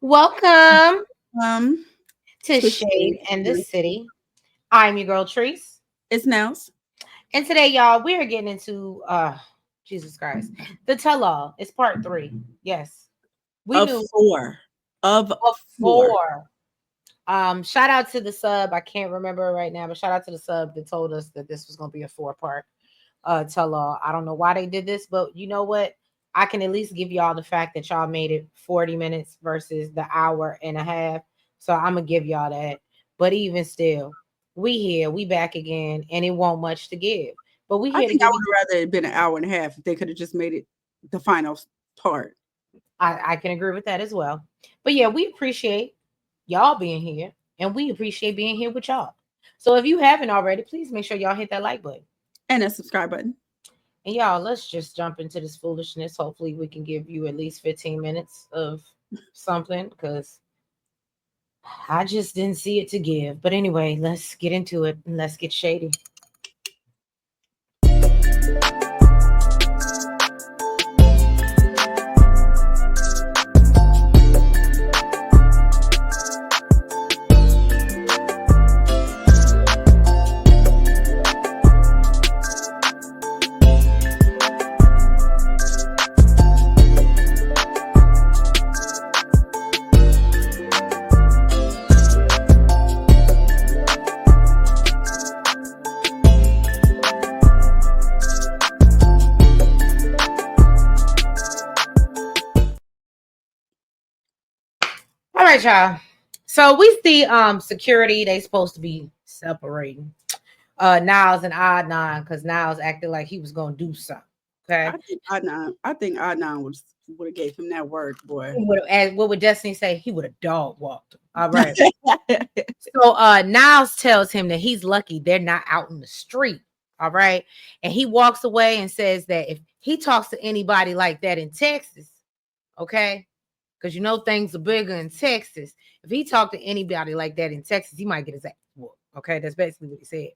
Welcome Um, to to Shade and the City. I'm your girl Treese. it's Nels. And today, y'all, we are getting into Jesus Christ. The tell-all. It's part 3. Yes. We Of knew four. Of of four. 4. Shout out to the sub. I can't remember right now, but shout out to the sub that told us that this was gonna be a 4-part tell-all. I don't know why they did this, but you know what? I can at least give y'all the fact that y'all made it 40 minutes versus the hour and a half. So I'm gonna give y'all that. But even still, we here, we back again, and it won't much to give. But we I here to think I give you. would have rather it been an hour and a half if they could have just made it the final part. I can agree with that as well. But yeah, we appreciate y'all being here, and we appreciate being here with y'all. So if you haven't already, please make sure y'all hit that like button. And a subscribe button. And y'all, let's just jump into this foolishness. Hopefully, we can give you at least 15 minutes of something because I just didn't see it to give. But anyway, let's get into it and let's get shady. All right, y'all. So we see security, they supposed to be separating Niles and Adnan because Niles acted like he was gonna do something. Okay. I think Adnan would have gave him that word, boy. As what would Destiny say? He would have dog walked him. All right. So Niles tells him that he's lucky they're not out in the street. All right. And he walks away and says that if he talks to anybody like that in Texas, okay, because you know things are bigger in Texas. If he talked to anybody like that in Texas, he might get his ass whooped. Okay, that's basically what he said.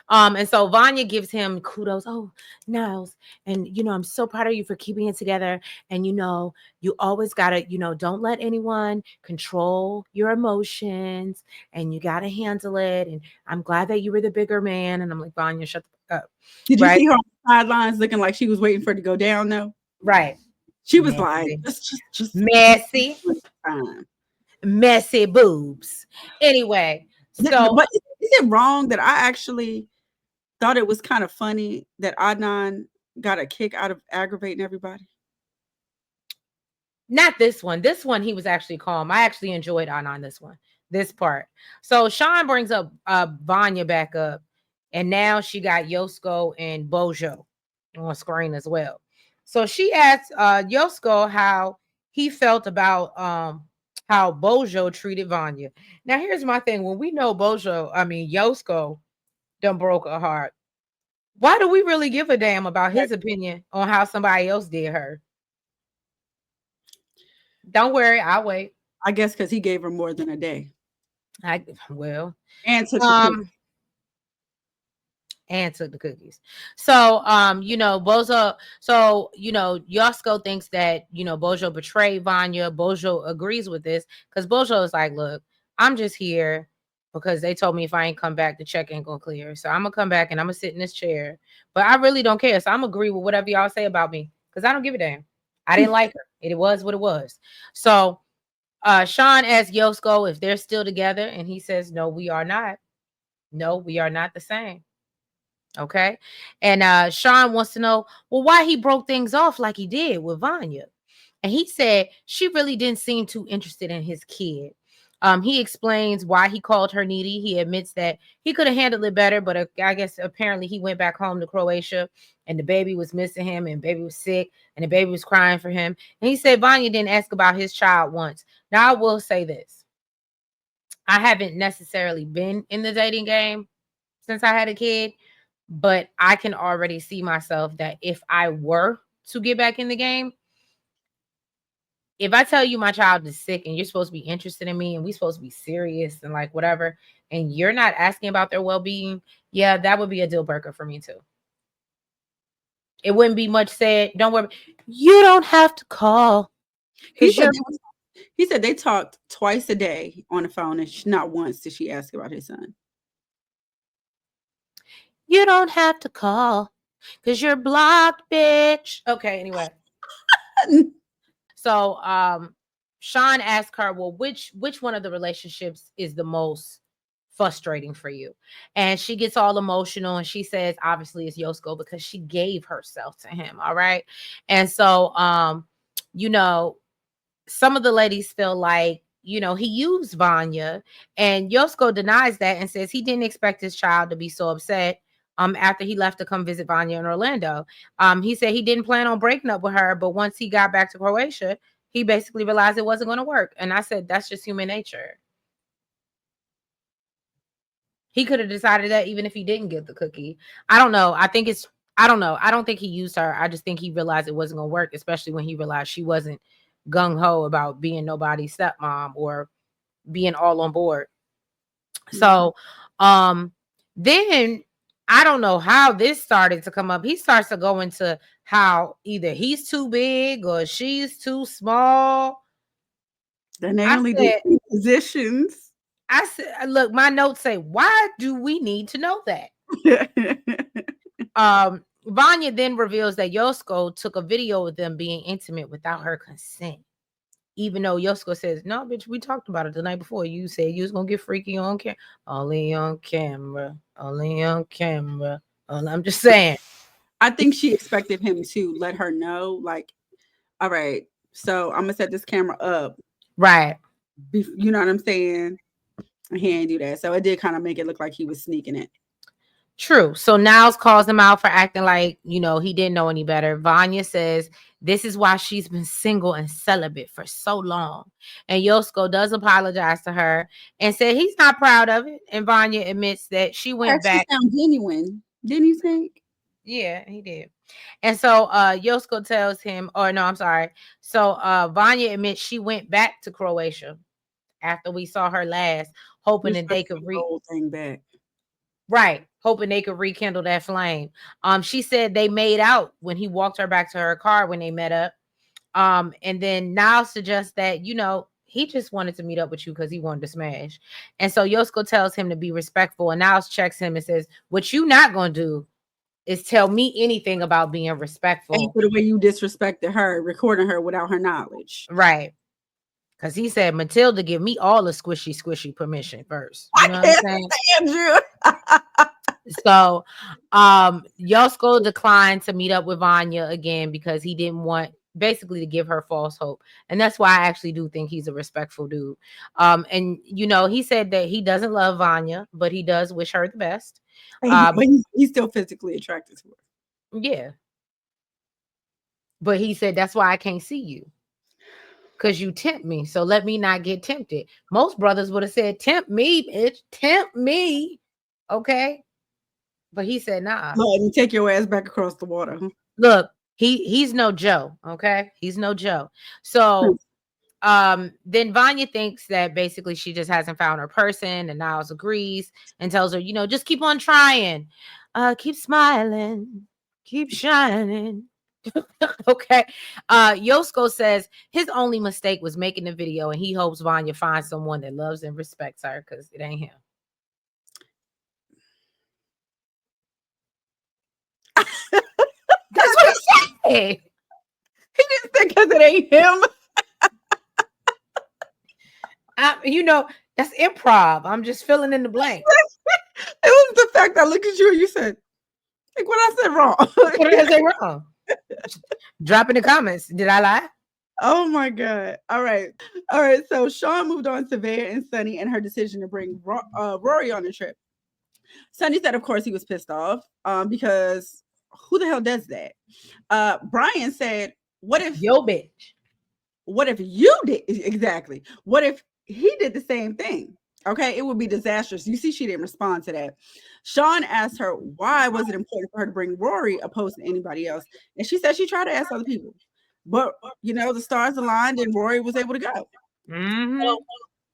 And so Vanya gives him kudos. Oh, Niles, and I'm so proud of you for keeping it together. And you always gotta, don't let anyone control your emotions, and you gotta handle it. And I'm glad that you were the bigger man. And I'm like, Vanya, shut the fuck up. Did you Right, see her on the sidelines looking like she was waiting for it to go down though? right. She was like, Messy, just messy, time. messy boobs. Anyway, so But is it wrong that I actually thought it was kind of funny that Adnan got a kick out of aggravating everybody? not this one. This one he was actually calm. I actually enjoyed on this one. This part. So Sean brings up Vanya back up, and now she got Yosko and Bojo on screen as well. So she asked Yosko how he felt about how Bojo treated Vanya. Now here's my thing: when we know Yosko done broke her heart, why do we really give a damn about his opinion on how somebody else did her? Don't worry, I'll wait. I guess because he gave her more than a day I well, and took the cookie. um, and took the cookies. So, Bozo. So, Yosko thinks that Bojo betrayed Vanya. Bojo agrees with this because Bojo is like, look, I'm just here because they told me if I ain't come back, the check ain't gonna clear. So I'm gonna come back and I'm gonna sit in this chair. But I really don't care. So I'm agree with whatever y'all say about me because I don't give a damn. I didn't like her. It was what it was. So Sean asks Yosko if they're still together, and he says, no, we are not. No, we are not the same. Okay. And Sean wants to know, well, why he broke things off like he did with Vanya. And he said she really didn't seem too interested in his kid. He explains why he called her needy. He admits that he could have handled it better, but I guess apparently he went back home to Croatia and the baby was missing him and baby was sick and the baby was crying for him. And he said Vanya didn't ask about his child once. Now, I will say this. I haven't necessarily been in the dating game since I had a kid, but I can already see myself that if I were to get back in the game, if I tell you my child is sick and you're supposed to be interested in me and we supposed to be serious and like whatever, and you're not asking about their well-being, yeah, that would be a deal breaker for me too. It wouldn't be much said. Don't worry. You don't have to call He because said you're they was He said they talked twice a day on the phone, and not once did she ask about his son. You don't have to call because you're blocked, bitch. Okay, anyway. So Sean asked her, well, which one of the relationships is the most frustrating for you? And she gets all emotional and she says, obviously it's Yosko because she gave herself to him. All right. And so you know, some of the ladies feel like, he used Vanya, and Yosko denies that and says he didn't expect his child to be so upset after he left to come visit Vanya in Orlando. He said he didn't plan on breaking up with her, but once he got back to Croatia, he basically realized it wasn't going to work. And I said, that's just human nature. He could have decided that even if he didn't get the cookie. I don't know. I don't know. I don't think he used her. I just think he realized it wasn't going to work, especially when he realized she wasn't gung ho about being nobody's stepmom or being all on board. So, then I don't know how this started to come up. He starts to go into how either he's too big or she's too small. Then they I only do said, positions. look, my notes say, why do we need to know that? Vanya then reveals that Yosko took a video of them being intimate without her consent. Even though Yosko says, no, bitch, we talked about it the night before. You said you was gonna get freaky on camera. Only on camera. Only on camera. I'm just saying. I think she expected him to let her know, like, all right, so I'm gonna set this camera up. Right. You know what I'm saying? He ain't do that. So it did kind of make it look like he was sneaking it. True. So Niles calls him out for acting like, he didn't know any better. Vanya says this is why she's been single and celibate for so long. And Yosko does apologize to her and said he's not proud of it. And Vanya admits that she went Actually back. sound genuine, didn't you think? Yeah, he did. And so Yosko tells him, or no, I'm sorry. So Vanya admits she went back to Croatia after we saw her last, hoping Just that like they could the whole thing back. Right. Hoping they could rekindle that flame. She said they made out when he walked her back to her car when they met up. And then Niles suggests that, he just wanted to meet up with you because he wanted to smash. And so Yosko tells him to be respectful. And Niles checks him and says, what you not gonna do is tell me anything about being And respectful. for the way you disrespected her, recording her without her knowledge. Right. Because he said, Matilda, give me all the squishy permission first. You I know what I'm can't saying? stand you. So Yosko declined to meet up with Vanya again because he didn't want basically to give her false hope. And that's why I actually do think he's a respectful dude. And he said that he doesn't love Vanya, but he does wish her the best. But he's still physically attracted to her. Yeah. But he said that's why I can't see you. Because you tempt me. So let me not get tempted. Most brothers would have said, tempt me, bitch. Tempt me. Okay. But he said, nah. Let me take your ass back across the water. Huh? Look, he's no Joe, okay? He's no Joe. So then Vanya thinks that basically she just hasn't found her person, and Niles agrees and tells her, just keep on trying. Keep smiling, keep shining. Okay. Yosko says his only mistake was making the video, and he hopes Vanya finds someone that loves and respects her because it ain't him. That's what he said. He didn't say because it ain't him. That's improv. I'm just filling in the blank. It was the fact I looked at you and you said, like, what I said wrong. What did I say wrong? Drop in the comments. Did I lie? Oh my God. All right. So Sean moved on to Vea and Sunny and her decision to bring Rory on the trip. Sunny said, of course, he was pissed off because who the hell does that? Brian said, what if bitch? What if you did exactly? What if he did the same thing? Okay, it would be disastrous. You see, she didn't respond to that. Sean asked her why was it important for her to bring Rory opposed to anybody else, and she said she tried to ask other people, but the stars aligned and Rory was able to go. Mm-hmm. So,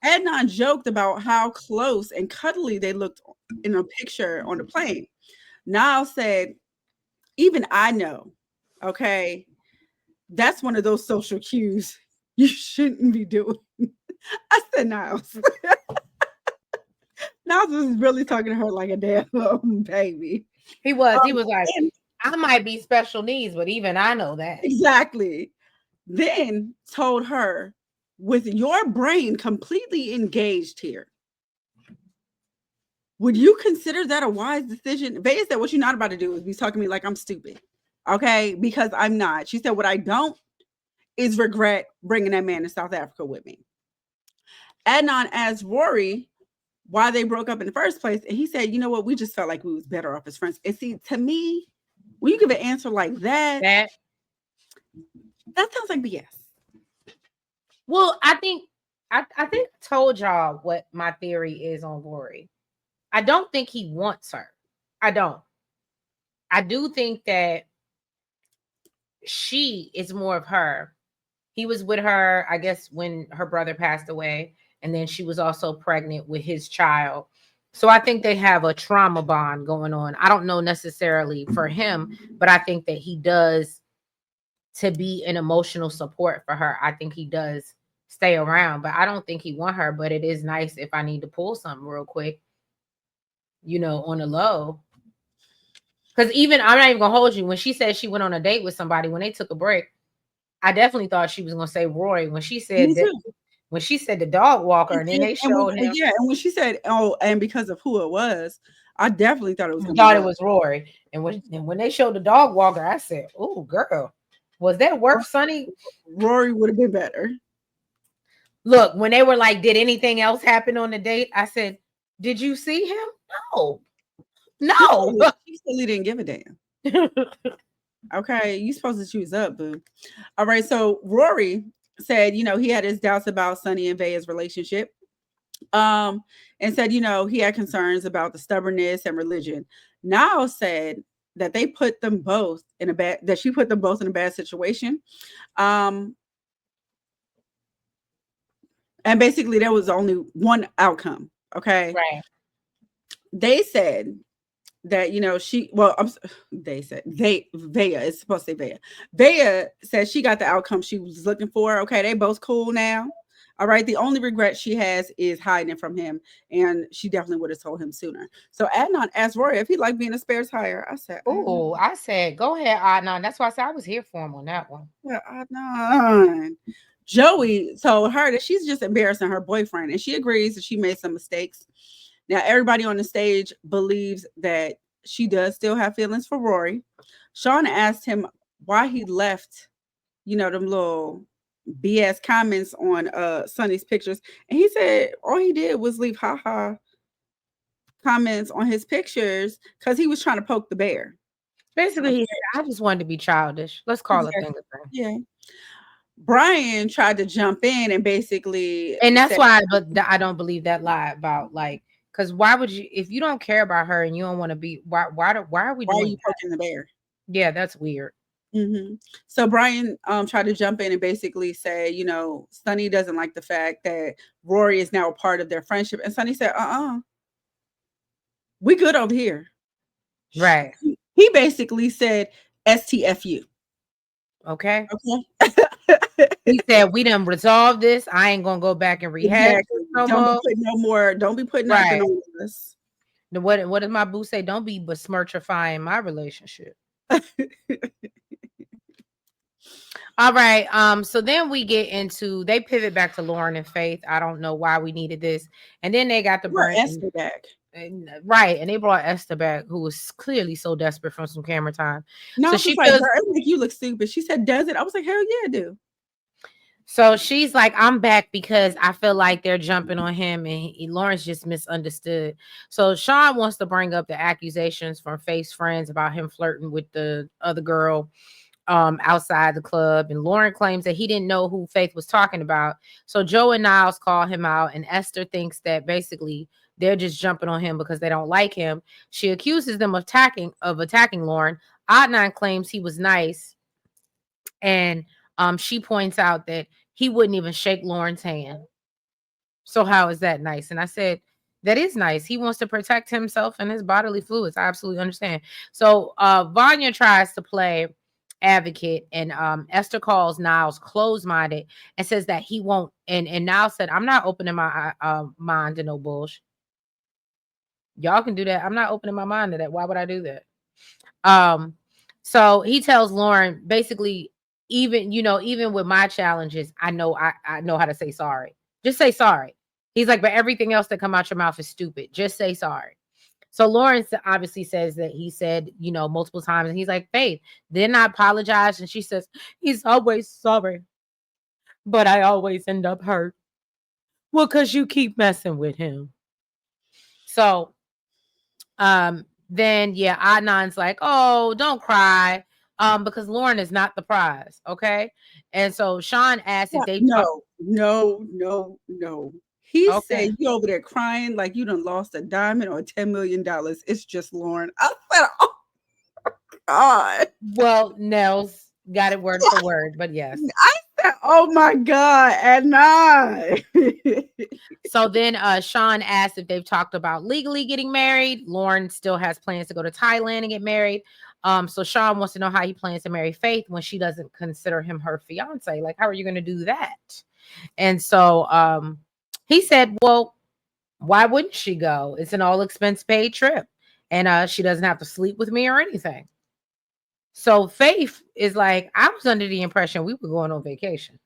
Adnan joked about how close and cuddly they looked in a picture on the plane. Niall said, "Even I know, okay, that's one of those social cues you shouldn't be doing. I said, Niles. Niles was really talking to her like a damn baby. He was. He Um, was like, and I might be special needs, but even I know that. exactly. Then told her, with your brain completely engaged here, would you consider that a wise decision? Vaya said, what you're not about to do is be talking to me like I'm stupid. Okay. Because I'm not. She said, what I don't is regret bringing that man to South Africa with me. Adnan asked Rory why they broke up in the first place. And he said, you know what? We just felt like we was better off as friends. And see, to me, when you give an answer like that, That that sounds like BS. well, I think I told y'all what my theory is on Rory. I don't think he wants her. I don't. I do think that she is more of her. He was with her, I guess, when her brother passed away, and then she was also pregnant with his child. So I think they have a trauma bond going on. I don't know necessarily for him, but I think that he does to be an emotional support for her. I think he does stay around, but I don't think he want her. But it is nice if I need to pull something real quick, on the low. Because even I'm not even gonna hold you. When she said she went on a date with somebody when they took a break, I definitely thought she was gonna say Roy when she Me said that too. when she said the dog walker, It and then did. they And when, showed him yeah, and when she said, oh, and because of who it was, I definitely thought it was going to be thought it Roy. was Roy. And when they showed the dog walker, I said, "Oh, girl, was that worth Sonny?" Rory would have been better. Look, when they were like, "Did anything else happen on the date?" I said, "Did you see him?" No, no. She silly didn't give a damn. Okay, you supposed to choose up, boo. All right, so Rory said, he had his doubts about Sonny and Vaya's relationship. Um, and said, he had concerns about the stubbornness and religion. Now said that they put them both in a bad that she put them both in a bad situation. Um, and basically there was only one outcome. Okay. Right. They said that they said Vaya is supposed to say Vaya. Vaya said she got the outcome she was looking for. Okay, they both cool now. All right. The only regret she has is hiding it from him, and she definitely would have told him sooner. So Adnan asked Roy if he liked being a spare tire. I said, Oh, I said, "Go ahead, Adnan." That's why I said I was here for him on that one. yeah, Adnan. Joey told her that she's just embarrassing her boyfriend, and she agrees that she made some mistakes. Now, everybody on the stage believes that she does still have feelings for Rory. Sean asked him why he left, them little BS comments on Sonny's pictures. And he said all he did was leave haha comments on his pictures because he was trying to poke the bear. Basically, he Okay. said, "I just wanted to be childish. Let's call a thing Exactly. a thing." Yeah. Brian tried to jump in and basically And that's said, why, I don't believe that lie about like, because why would you, if you don't care about her and you don't want to be, why are we why are doing you that? poking the bear? Yeah, that's weird. So Brian tried to jump in and basically say, Sonny doesn't like the fact that Rory is now a part of their friendship. And Sonny said, we good over here. Right. He basically said STFU. Okay. Okay. He said, "We done resolve this. I ain't gonna go back and rehash Exactly. this no Don't be more." putting no more, don't be putting nothing Right. on us. What does my boo say? Don't be besmirchifying my relationship. All right. So then we get into they pivot back to Lauren and Faith. I don't know why we needed this. And then they got to We're bring Esther back. right, and they brought Esther back, who was clearly so desperate from some camera time. No, So it's just she like, feels girl, it make you look stupid. She said, does it? I was like, hell yeah, do. so she's like, "I'm back because I feel like they're jumping on him, and Lawrence just misunderstood." So Sean wants to bring up the accusations from Faith's friends about him flirting with the other girl outside the club, and Lauren claims that he didn't know who Faith was talking about. So Joe and Niles call him out, and Esther thinks that basically they're just jumping on him because they don't like him. She accuses them of attacking Lauren. Adnan claims he was nice, and she points out that he wouldn't even shake Lauren's hand. So how is that nice? And I said, that is nice. He wants to protect himself and his bodily fluids. I absolutely understand. So Vanya tries to play advocate, and Esther calls Niles closed-minded and says that he won't, and Niles said, I'm not opening my mind to no bullshit. Y'all can do that. I'm not opening my mind to that. Why would I do that? Um, so he tells Lauren basically, even even with my challenges, I know how to say sorry. Just say sorry. He's like, but everything else that come out your mouth is stupid. Just say sorry. So Lawrence obviously says that he said, multiple times, and he's like, Faith, didn't I apologize? And she says, he's always sorry, but I always end up hurt. Well, because you keep messing with him. So then yeah, Adnan's like, oh, don't cry. Because Lauren is not the prize, okay? And so Sean asked if they talk. No, no, no, no. He Okay. said, you over there crying like you done lost a diamond or $10 million. It's just Lauren. I said, oh God. Well, Nels got it word for word, but yes. I said, oh my God, and I. So then Sean asked if they've talked about legally getting married. Lauren still has plans to go to Thailand and get married. So Sean wants to know how he plans to marry Faith when she doesn't consider him her fiance. Like, how are you going to do that? And so he said, well, why wouldn't she go? It's an all expense paid trip. And she doesn't have to sleep with me or anything. So Faith is like, I was under the impression we were going on vacation.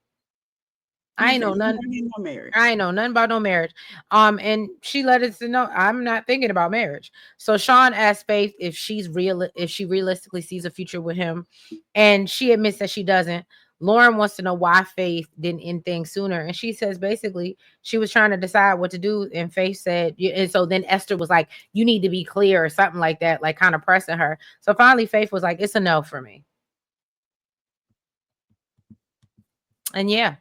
I ain't know none. No marriage. I ain't know nothing about no marriage. And she let us know I'm not thinking about marriage. So Sean asked Faith if she realistically sees a future with him, and she admits that she doesn't. Lauren wants to know why Faith didn't end things sooner, and she says basically she was trying to decide what to do, and Faith said, and so then Esther was like, "You need to be clear," or something like that, like kind of pressing her. So finally, Faith was like, "It's a no for me." And yeah.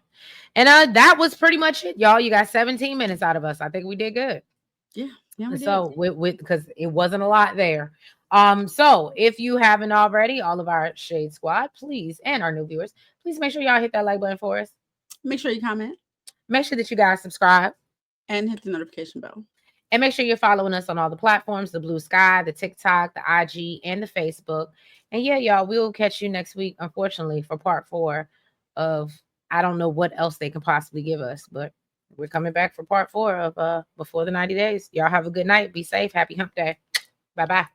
And that was pretty much it, y'all. You got 17 minutes out of us. I think we did good. Yeah, we So did. with because it wasn't a lot there. So if you haven't already, all of our Shade Squad, please, and our new viewers, please make sure y'all hit that like button for us. Make sure you comment Make sure that you guys subscribe. and hit the notification bell. And make sure you're following us on all the platforms, the BlueSky, the TikTok, the IG, and the Facebook. And yeah, y'all, we'll catch you next week, unfortunately, for part 4 of I don't know what else they can possibly give us, but we're coming back for part 4 of Before the 90 Days. Y'all have a good night. Be safe. Happy hump day. Bye-bye.